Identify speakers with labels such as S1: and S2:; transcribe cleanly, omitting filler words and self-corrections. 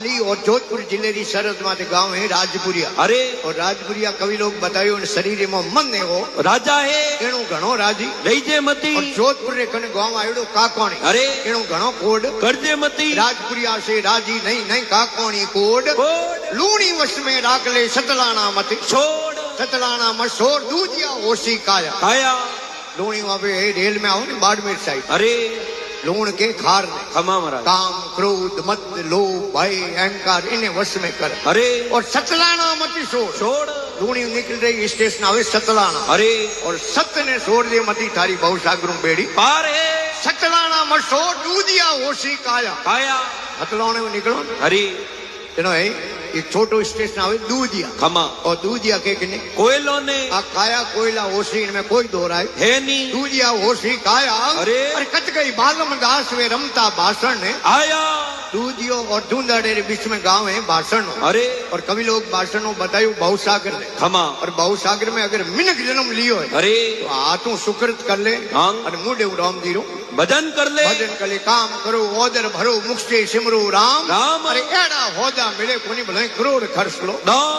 S1: और जोधपुर जिले की सरहद में गांव है राजपुरिया।
S2: अरे
S1: और राजपुरिया कवि लोग बतायो शरीर में मन है वो
S2: राजा है
S1: एणु घणो राजी
S2: लईजे मती।
S1: और जोधपुर रे कने गांव आयोडो काकोणी।
S2: अरे
S1: एणु घणो कोड
S2: करजे मती।
S1: राजपुरिया से राजी नहीं नहीं काकोणी कोड लूणी वश में राख ले सतलाना मत
S2: छोड़
S1: सतलाना मशोर दूजिया ओसी काया
S2: खाया
S1: लूणी वावे रेल में आओ ने बाड़मेर साइड।
S2: अरे
S1: लूण के खार ने
S2: खमा महाराज
S1: काम क्रोध मत लोभ भय अहंकार इन्हें वश में कर।
S2: अरे
S1: और सतलाना मत छोड़
S2: छोड़
S1: लूणी निकल रही स्टेशन आवे सतलाना।
S2: अरे
S1: और सत ने छोड़ दे मती थारी बहुसागरों बेड़ी
S2: पार है
S1: सतलाना मशोर दूजिया ओसी काया
S2: खाया
S1: हथलाने में निकलो
S2: अरे
S1: तेनो है एक छोटो स्टेशन आवे दूजिया
S2: खमा
S1: और दूजिया के किने
S2: कोयलो ने
S1: आ काया कोयला ओसी में कोई दोहराए
S2: है नी
S1: दूजिया ओसी काया।
S2: अरे
S1: कट गई बालम दास वे रमता भाषण ने
S2: आया
S1: दूजियो और धुंधाड़े बीच में गांव है भाषण।
S2: अरे
S1: और कवि लोग भाषण बतायो बहुसागर ने
S2: खमा
S1: और बहुसागर में अगर मिनक जन्म लियो है
S2: अरे
S1: तो हाथों सुकृत कर ले
S2: हाँ
S1: और मुंडे राम दीरो
S2: भजन कर ले
S1: भजन करे काम करो ओदर भरो मुख से सिमरो राम।
S2: राम
S1: अरे एड़ा होदा मिले कोनी भले करोड़ खर्च लो।